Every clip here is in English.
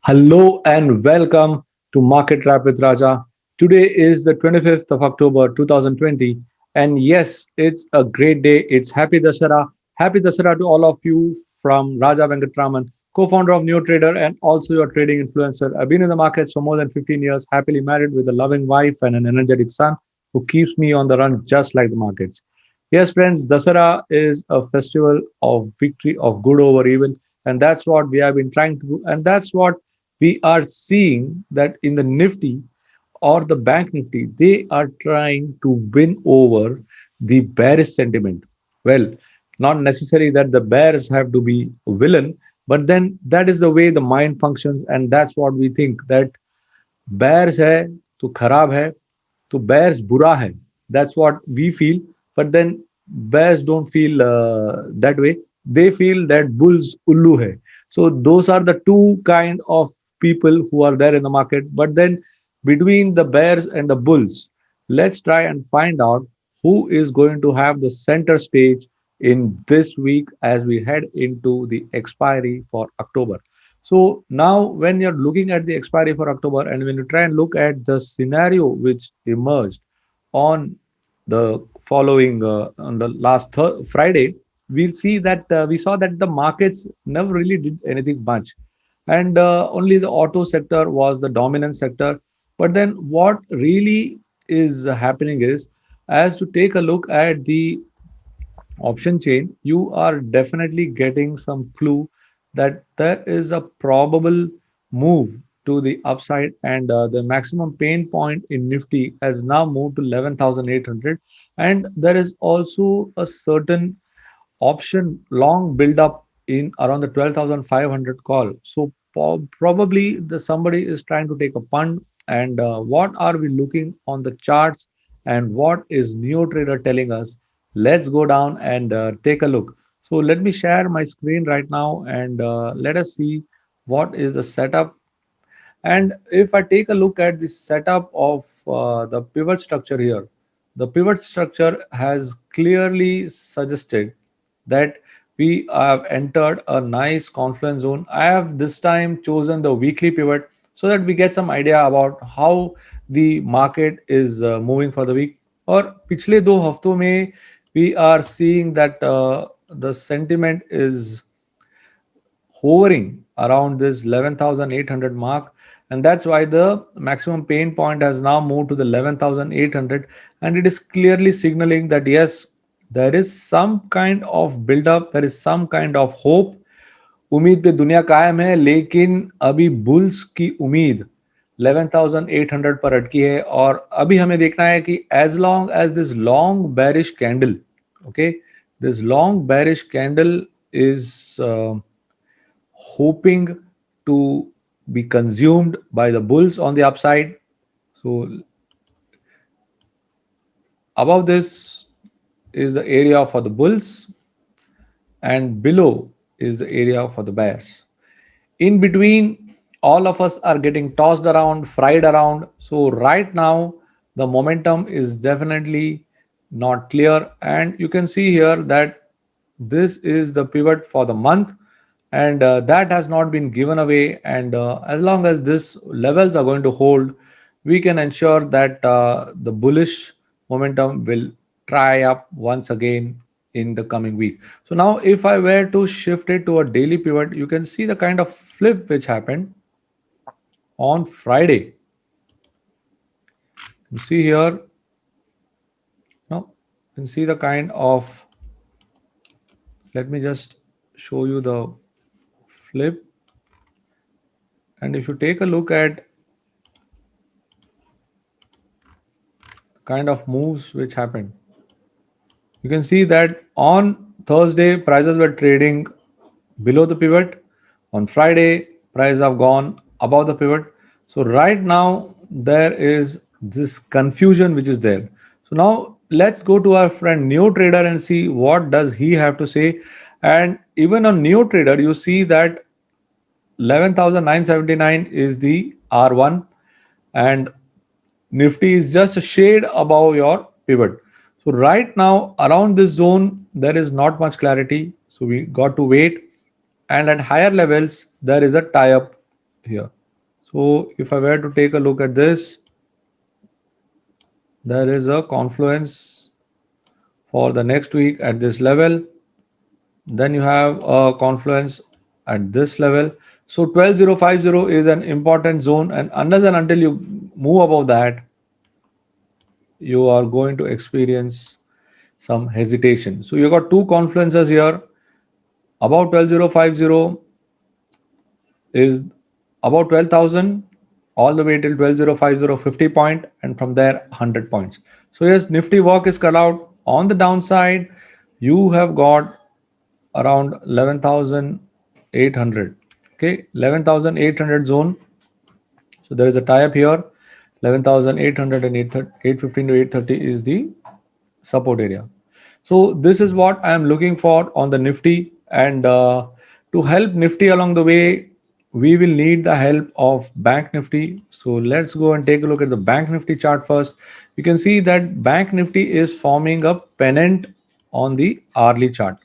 Hello and welcome to Market Wrap with Raja. Today is the 25th of October 2020. And yes, it's a great day. It's Happy Dasara. Happy Dasara to all of you from Raja Venkatraman, co founder of Neo Trader and also your trading influencer. I've been in the markets for more than 15 years, happily married with a loving wife and an energetic son who keeps me on the run just like the markets. Yes, friends, Dasara is a festival of victory of good over evil. And that's what we have been trying to do. And that's what we are seeing that in the Nifty or the Bank Nifty, they are trying to win over the bearish sentiment. Well, not necessary that the bears have to be a villain, but then that is the way the mind functions, and that's what we think that bears hai to kharab hai to bears bura hai. That's what we feel, but then bears don't feel that way. They feel that bulls ullu hai. So those are the two kind of people who are there in the market. But then between the bears and the bulls, let's try and find out who is going to have the center stage in this week as we head into the expiry for October. So now when you're looking at the expiry for October and when you try and look at the scenario which emerged on the following on the last Friday, we'll see that we saw that the markets never really did anything much, and only the auto sector was the dominant sector. But then what really is happening is, as to take a look at the option chain, you are definitely getting some clue that there is a probable move to the upside, and the maximum pain point in Nifty has now moved to 11,800, and there is also a certain option long build up in around the 12,500 call. So probably the somebody is trying to take a punt. And what are we looking on the charts, and what is Neo Trader telling us? Let's go down and take a look. So let me share my screen right now, and let us see what is the setup. And if I take a look at the setup of the pivot structure here, the pivot structure has clearly suggested that we have entered a nice confluence zone. I have this time chosen the weekly pivot so that we get some idea about how the market is moving for the week. और पिछले 2 हफ्तों में we are seeing that the sentiment is hovering around this 11,800 mark, and that's why the maximum pain point has now moved to the 11,800, and it is clearly signaling that yes, there is some kind of build up, there is some kind of hope. उम्मीद पे दुनिया कायम है, लेकिन अभी bulls की उम्मीद 11,800 पर अटकी है, और अभी हमें देखना है कि as long as this long bearish candle, okay, this long bearish candle is hoping to be consumed by the bulls on the upside. So above this is the area for the bulls, and below is the area for the bears. In between, all of us are getting tossed around, fried around. So right now, the momentum is definitely not clear, and you can see here that this is the pivot for the month, and that has not been given away. And as long as this levels are going to hold, we can ensure that the bullish momentum will try up once again in the coming week. So now if I were to shift it to a daily pivot, you can see the kind of flip which happened on Friday. You see here, no, you can see the kind of, let me just show you the flip. And if you take a look at kind of moves which happened, you can see that on Thursday prices were trading below the pivot. On Friday prices have gone above the pivot. So right now there is this confusion which is there. So now let's go to our friend Neo Trader and see what does he have to say. And even on Neo Trader you see that 11,979 is the R1, and Nifty is just a shade above your pivot. So right now around this zone there is not much clarity. So we got to wait, and at higher levels there is a tie up here. So if I were to take a look at this, there is a confluence for the next week at this level. Then you have a confluence at this level. So 12050 is an important zone, and unless and until you move above that, you are going to experience some hesitation. So you got two confluences here. About 12050 is about 12,000 all the way till 12050 50 point, and from there 100 points. So yes, Nifty work is cut out. On the downside, you have got around 11,800. Okay, 11,800 zone. So there is a tie up here. 11,800 and 815 to 830 is the support area. So this is what I am looking for on the Nifty, and to help Nifty along the way, we will need the help of Bank Nifty. So let's go and take a look at the Bank Nifty chart first. You can see that Bank Nifty is forming a pennant on the hourly chart,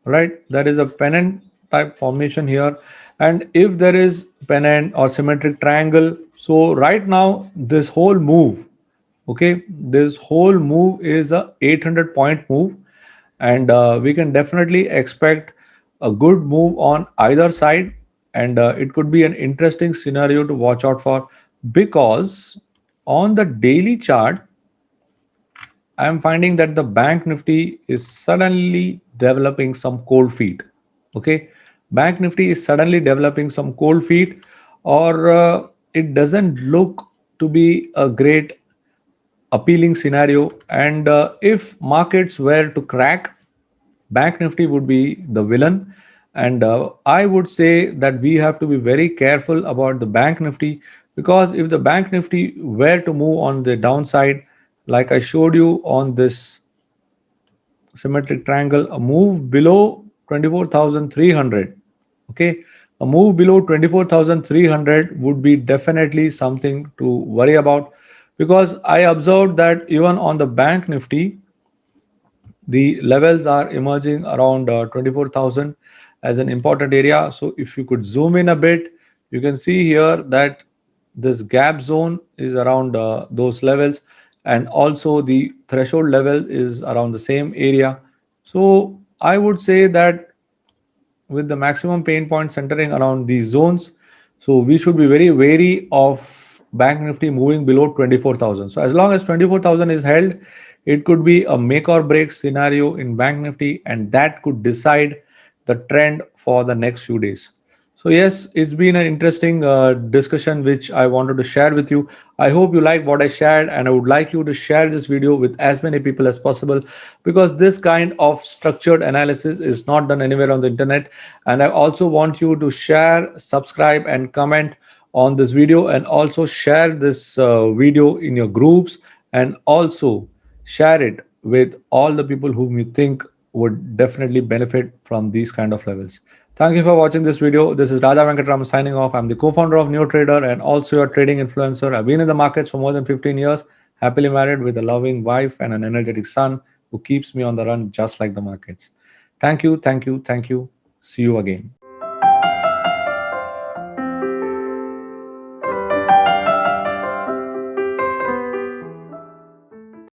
right? There is a pennant type formation here, and if there is pennant or symmetric triangle, so right now this whole move, okay, this whole move is a 800 point move, and we can definitely expect a good move on either side, and it could be an interesting scenario to watch out for, because on the daily chart I am finding that the Bank Nifty is suddenly developing some cold feet. Okay, Bank Nifty is suddenly developing some cold feet, or it doesn't look to be a great appealing scenario. And if markets were to crack, Bank Nifty would be the villain. And I would say that we have to be very careful about the Bank Nifty, because if the Bank Nifty were to move on the downside, like I showed you on this symmetric triangle, a move below 24,300. Okay, a move below 24,300 would be definitely something to worry about, because I observed that even on the Bank Nifty, the levels are emerging around 24,000 as an important area. So if you could zoom in a bit, you can see here that this gap zone is around those levels, and also the threshold level is around the same area. So I would say that with the maximum pain point centering around these zones. So we should be very wary of Bank Nifty moving below 24,000. So as long as 24,000 is held, it could be a make or break scenario in Bank Nifty, and that could decide the trend for the next few days. So yes, it's been an interesting discussion which I wanted to share with you. I hope you like what I shared, and I would like you to share this video with as many people as possible, because this kind of structured analysis is not done anywhere on the internet. And I also want you to share, subscribe, and comment on this video, and also share this video in your groups, and also share it with all the people whom you think would definitely benefit from these kind of levels. Thank you for watching this video. This is Raja Venkatram signing off. I'm the co-founder of NeoTrader and also your trading influencer. I've been in the markets for more than 15 years, happily married with a loving wife and an energetic son who keeps me on the run just like the markets. Thank you, thank you, thank you. See you again.